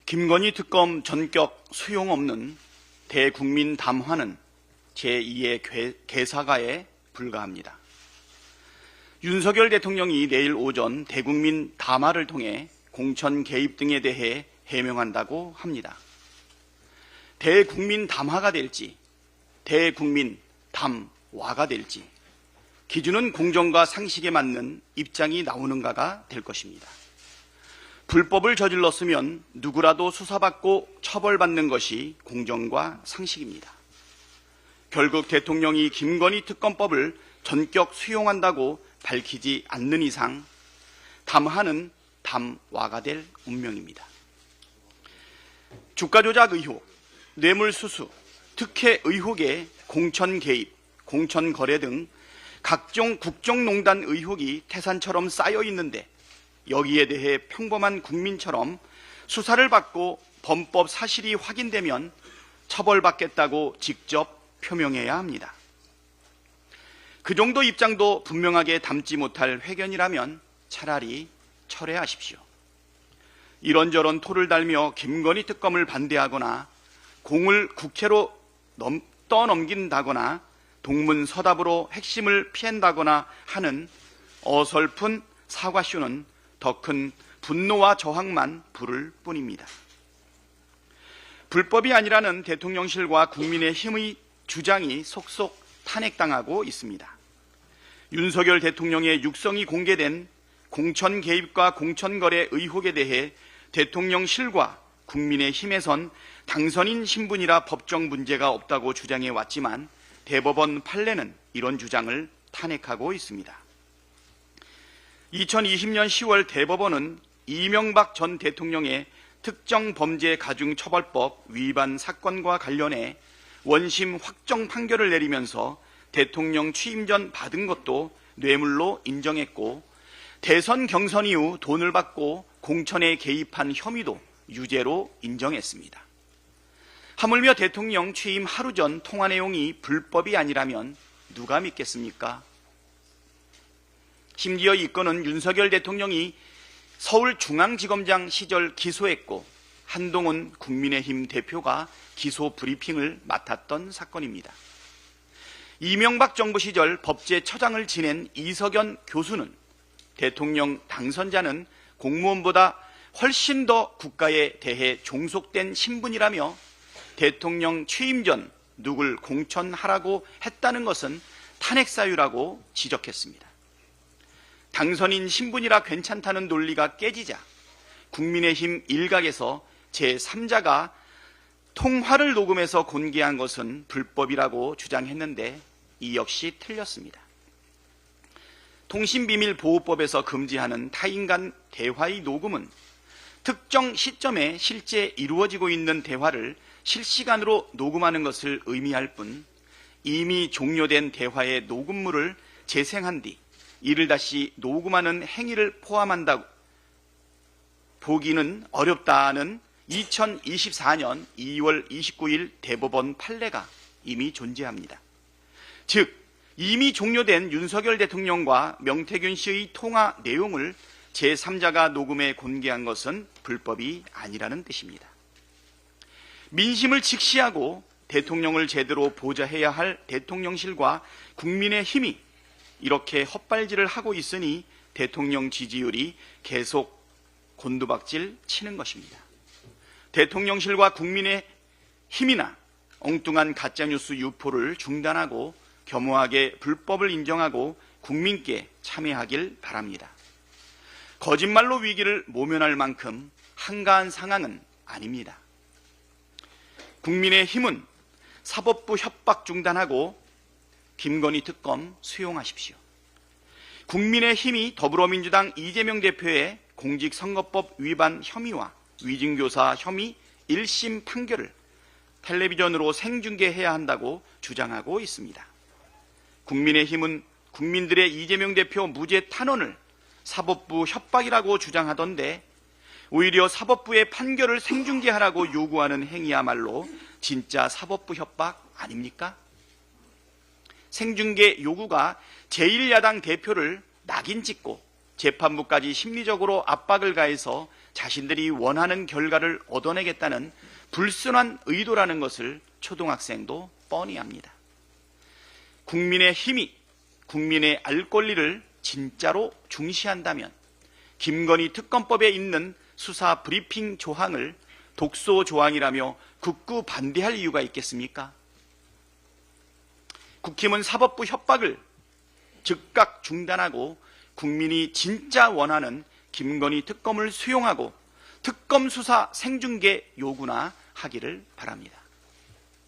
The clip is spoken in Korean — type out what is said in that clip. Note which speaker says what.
Speaker 1: 김건희 특검 전격 소용없는 대국민 담화는 제2의 개사가에 불과합니다. 윤석열 대통령이 내일 오전 대국민 담화를 통해 공천 개입 등에 대해 해명한다고 합니다. 대국민 담화가 될지 대국민 담화가 될지 기준은 공정과 상식에 맞는 입장이 나오는가가 될 것입니다. 불법을 저질렀으면 누구라도 수사받고 처벌받는 것이 공정과 상식입니다. 결국 대통령이 김건희 특검법을 전격 수용한다고 밝히지 않는 이상 담화는 담화가 될 운명입니다. 주가 조작 의혹, 뇌물수수, 특혜 의혹에 공천 개입, 공천 거래 등 각종 국정농단 의혹이 태산처럼 쌓여 있는데 여기에 대해 평범한 국민처럼 수사를 받고 범법 사실이 확인되면 처벌받겠다고 직접 표명해야 합니다. 그 정도 입장도 분명하게 담지 못할 회견이라면 차라리 철회하십시오. 이런저런 토를 달며 김건희 특검을 반대하거나 공을 국회로 떠넘긴다거나 동문서답으로 핵심을 피한다거나 하는 어설픈 사과쇼는 더 큰 분노와 저항만 부를 뿐입니다. 불법이 아니라는 대통령실과 국민의힘의 주장이 속속 탄핵당하고 있습니다. 윤석열 대통령의 육성이 공개된 공천 개입과 공천 거래 의혹에 대해 대통령실과 국민의힘에선 당선인 신분이라 법적 문제가 없다고 주장해 왔지만 대법원 판례는 이런 주장을 탄핵하고 있습니다. 2020년 10월 대법원은 이명박 전 대통령의 특정범죄가중처벌법 위반 사건과 관련해 원심 확정 판결을 내리면서 대통령 취임 전 받은 것도 뇌물로 인정했고 대선 경선 이후 돈을 받고 공천에 개입한 혐의도 유죄로 인정했습니다. 하물며 대통령 취임 하루 전 통화 내용이 불법이 아니라면 누가 믿겠습니까? 심지어 이 건은 윤석열 대통령이 서울중앙지검장 시절 기소했고 한동훈 국민의힘 대표가 기소 브리핑을 맡았던 사건입니다. 이명박 정부 시절 법제처장을 지낸 이석연 교수는 대통령 당선자는 공무원보다 훨씬 더 국가에 대해 종속된 신분이라며 대통령 취임 전 누굴 공천하라고 했다는 것은 탄핵사유라고 지적했습니다. 당선인 신분이라 괜찮다는 논리가 깨지자 국민의힘 일각에서 제3자가 통화를 녹음해서 공개한 것은 불법이라고 주장했는데 이 역시 틀렸습니다. 통신비밀보호법에서 금지하는 타인 간 대화의 녹음은 특정 시점에 실제 이루어지고 있는 대화를 실시간으로 녹음하는 것을 의미할 뿐 이미 종료된 대화의 녹음물을 재생한 뒤 이를 다시 녹음하는 행위를 포함한다고 보기는 어렵다는 2024년 2월 29일 대법원 판례가 이미 존재합니다. 즉 이미 종료된 윤석열 대통령과 명태균 씨의 통화 내용을 제3자가 녹음해 공개한 것은 불법이 아니라는 뜻입니다. 민심을 직시하고 대통령을 제대로 보좌해야 할 대통령실과 국민의힘이 이렇게 헛발질을 하고 있으니 대통령 지지율이 계속 곤두박질 치는 것입니다. 대통령실과 국민의힘이나 엉뚱한 가짜뉴스 유포를 중단하고 겸허하게 불법을 인정하고 국민께 참여하길 바랍니다. 거짓말로 위기를 모면할 만큼 한가한 상황은 아닙니다. 국민의힘은 사법부 협박 중단하고 김건희 특검 수용하십시오. 국민의힘이 더불어민주당 이재명 대표의 공직선거법 위반 혐의와 위증교사 혐의 1심 판결을 텔레비전으로 생중계해야 한다고 주장하고 있습니다. 국민의힘은 국민들의 이재명 대표 무죄 탄원을 사법부 협박이라고 주장하던데 오히려 사법부의 판결을 생중계하라고 요구하는 행위야말로 진짜 사법부 협박 아닙니까? 생중계 요구가 제1야당 대표를 낙인 찍고 재판부까지 심리적으로 압박을 가해서 자신들이 원하는 결과를 얻어내겠다는 불순한 의도라는 것을 초등학생도 뻔히 압니다. 국민의 힘이 국민의 알 권리를 진짜로 중시한다면 김건희 특검법에 있는 수사 브리핑 조항을 독소 조항이라며 극구 반대할 이유가 있겠습니까? 국힘은 사법부 협박을 즉각 중단하고 국민이 진짜 원하는 김건희 특검을 수용하고 특검 수사 생중계 요구나 하기를 바랍니다.